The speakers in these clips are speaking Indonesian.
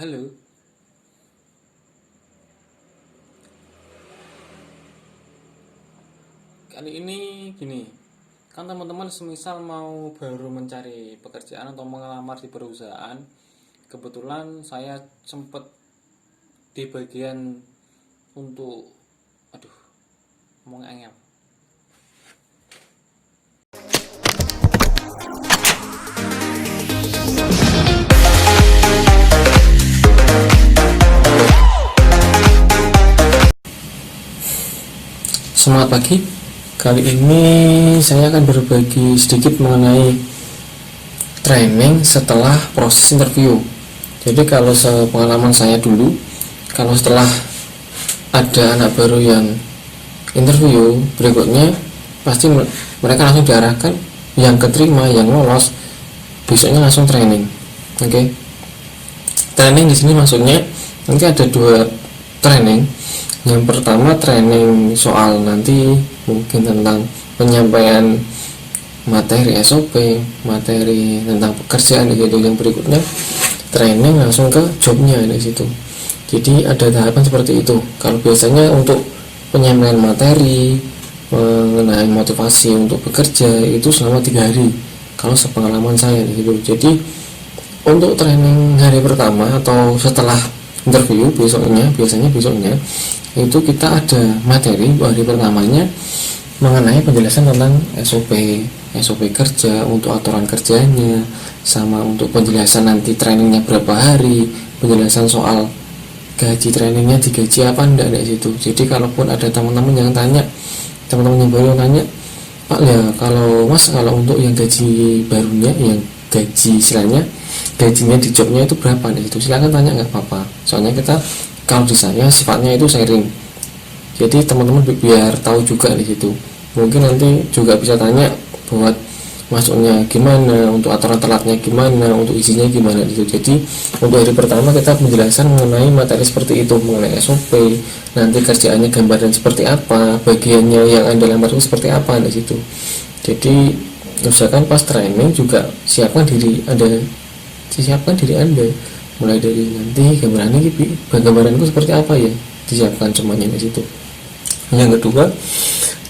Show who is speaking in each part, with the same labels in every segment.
Speaker 1: Halo, kali ini gini, kan teman-teman semisal mau baru mencari pekerjaan atau mengelamar di perusahaan, kebetulan saya sempat di bagian untuk, aduh, ngomong angel. Semangat pagi. Kali ini saya akan berbagi sedikit mengenai training setelah proses interview. Jadi kalau sepengalaman saya dulu, kalau setelah ada anak baru yang interview, berikutnya pasti mereka langsung diarahkan, yang keterima, yang lolos, besoknya langsung training. Oke. Training di sini maksudnya nanti ada dua training. Yang pertama training soal nanti mungkin tentang penyampaian materi SOP, materi tentang pekerjaan di situ. Yang berikutnya training langsung ke jobnya di situ. Jadi ada tahapan seperti itu. Kalau biasanya untuk penyampaian materi mengenai motivasi untuk bekerja itu selama 3 hari. Kalau sepengalaman saya di situ. Jadi untuk training hari pertama atau setelah interview biasanya besoknya itu kita ada materi hari pertamanya mengenai penjelasan tentang SOP kerja, untuk aturan kerjanya, sama untuk penjelasan nanti trainingnya berapa hari, penjelasan soal gaji trainingnya digaji apa enggak dari situ. Jadi kalaupun ada teman-teman yang baru tanya, Pak ya kalau Mas kalau untuk yang gaji barunya, yang gaji istilahnya gajinya di jobnya itu berapa nih, itu silakan tanya, nggak apa-apa. Soalnya kita kalau di saya sifatnya itu sharing, jadi teman-teman biar tahu juga di situ. Mungkin nanti juga bisa tanya buat masuknya gimana, untuk aturan telatnya gimana, untuk izinnya gimana di situ. Jadi untuk hari pertama kita penjelasan mengenai materi seperti itu, mengenai SOP, nanti kerjaannya gambaran seperti apa, bagiannya yang Anda lamar itu seperti apa di situ. Jadi usahakan pas training juga siapkan diri Anda, mulai dari nanti gambaranku seperti apa ya, disiapkan semuanya di situ. Yang kedua,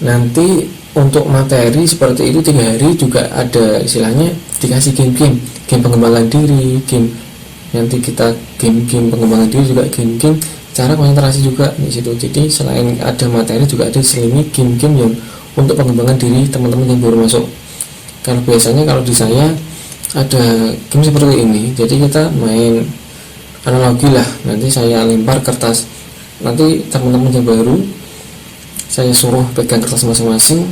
Speaker 1: nanti untuk materi seperti itu 3 hari juga ada istilahnya dikasih game pengembangan diri, nanti kita game pengembangan diri juga game cara konsentrasi juga di situ. Jadi selain ada materi juga ada diselingi game yang untuk pengembangan diri teman-teman yang baru masuk. Kalau biasanya kalau di saya ada game seperti ini, jadi kita main analogi lah, nanti saya lempar kertas, nanti teman-teman yang baru saya suruh pegang kertas masing-masing,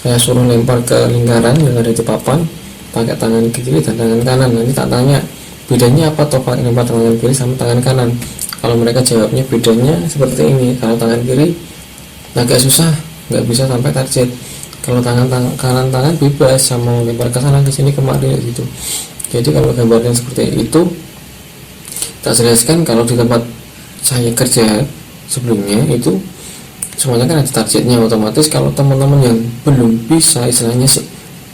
Speaker 1: saya suruh lempar ke lingkaran yang ada di papan pakai tangan kiri dan tangan kanan. Nanti tak tanya bedanya apa toh pakai lempar tangan kiri sama tangan kanan. Kalau mereka jawabnya bedanya seperti ini, kalau tangan kiri agak susah, nggak bisa sampai target, kalau tangan kanan bebas, sama lempar ke sana ke sini kemari gitu. Jadi kalau gambarnya seperti itu tak jelaskan. Kalau di tempat saya kerja sebelumnya itu semuanya kan ada targetnya, otomatis kalau teman-teman yang belum bisa istilahnya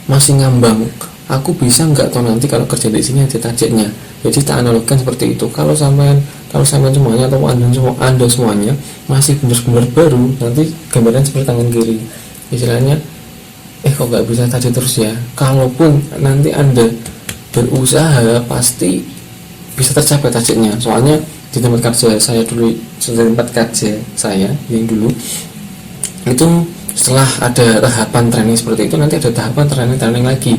Speaker 1: masih ngambang, aku bisa nggak toh nanti kalau kerja di sini ada targetnya. Jadi tak analogkan seperti itu. Kalau sampean semuanya atau anda semuanya masih benar-benar baru, nanti gambaran seperti tangan kiri istilahnya, kok nggak bisa target terus ya. Kalaupun nanti anda berusaha pasti bisa tercapai targetnya. Soalnya di tempat kerja saya yang dulu itu setelah ada tahapan training seperti itu, nanti ada tahapan training lagi.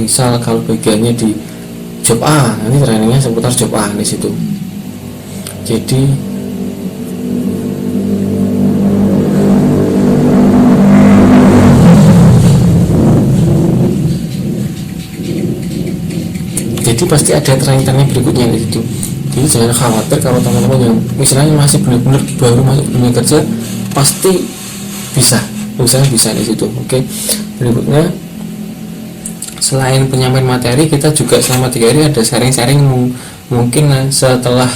Speaker 1: Misal kalau bagiannya di job A, nanti trainingnya seputar job A di situ. Jadi pasti ada training berikutnya di situ. Jadi jangan khawatir kalau teman-teman yang misalnya masih benar-benar baru masuk dunia kerja, pasti bisa di situ. Oke. Berikutnya selain penyampaian materi, kita juga selama 3 hari ada sharing mungkin setelah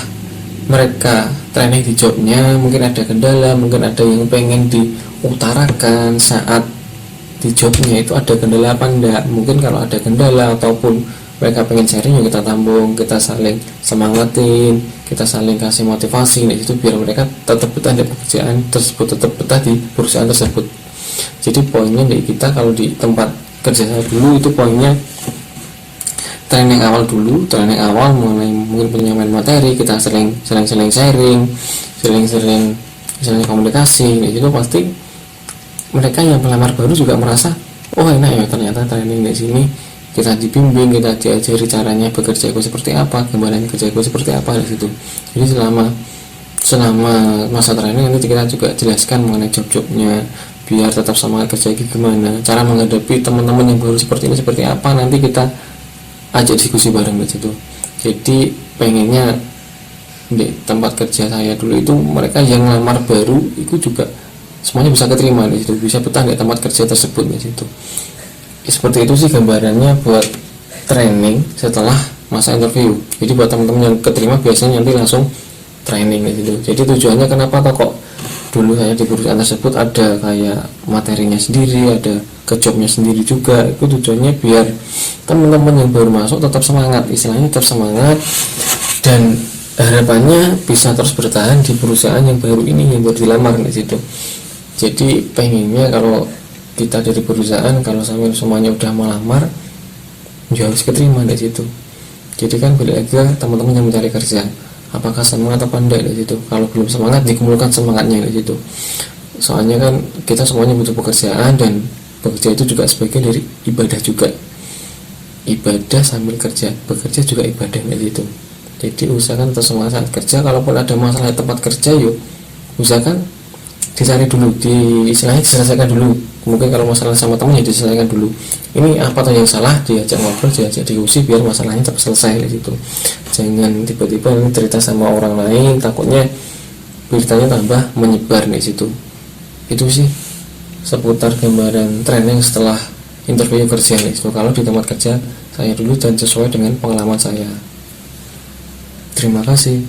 Speaker 1: mereka training di jobnya, mungkin ada kendala, mungkin ada yang pengen diutarakan saat di jobnya itu ada kendala apa enggak. Mungkin kalau ada kendala ataupun mereka pengen sharing, yuk kita tampung, kita saling semangatin, kita saling kasih motivasi di situ biar mereka tetap betah di pekerjaan tersebut, tetap betah di perusahaan tersebut. Jadi poinnya dari kita kalau di tempat kerja saya dulu itu poinnya training awal dulu, training awal mengenai mungkin penyampaian materi, kita sering sharing, sering komunikasi. Di situ pasti mereka yang pelamar baru juga merasa, oh enak ya ternyata training di sini, kita dibimbing, kita diajari caranya bekerja itu seperti apa, gambaran kerja itu seperti apa di situ. Jadi selama masa training nanti kita juga jelaskan mengenai job-jobnya, biar tetap semangat kerja gimana, cara menghadapi teman-teman yang baru seperti ini seperti apa, nanti kita ajak diskusi bareng di situ. Jadi pengennya di tempat kerja saya dulu itu mereka yang lamar baru itu juga semuanya bisa keterima di situ, bisa betah di tempat kerja tersebut di situ. Seperti itu sih gambarannya buat training setelah masa interview. Jadi buat teman-teman yang keterima biasanya nanti langsung training di situ. Jadi tujuannya kenapa kok dulu saya di perusahaan tersebut ada kayak materinya sendiri, ada ke jobnya sendiri juga. Itu tujuannya biar teman-teman yang baru masuk tetap semangat, istilahnya tetap semangat, dan harapannya bisa terus bertahan di perusahaan yang baru ini, yang baru dilamar di situ. Jadi pengennya kalau kita dari perusahaan, kalau sampai semuanya udah melamar ya harus keterima di situ. Jadi kan balik lagi teman-teman yang mencari kerja, apakah semangat apa enggak di situ. Kalau belum semangat, dikumpulkan semangatnya di situ. Soalnya kan kita semuanya butuh pekerjaan, dan bekerja itu juga sebagian dari ibadah juga. Ibadah sambil kerja, bekerja juga ibadah di situ. Jadi usahakan tetap semangat saat kerja. Kalaupun ada masalah di tempat kerja, yuk usahakan dicari dulu, istilahnya diselesaikan dulu. Mungkin kalau masalah sama teman ya diselesaikan dulu. Ini apa tuh yang salah, diajak ngobrol, diajak diskusi biar masalahnya cepat selesai di situ. Jangan tiba-tiba cerita sama orang lain, takutnya beritanya tambah menyebar di situ. Itu sih seputar gambaran training setelah interview kerja nih. So, kalau di tempat kerja saya dulu dan sesuai dengan pengalaman saya. Terima kasih.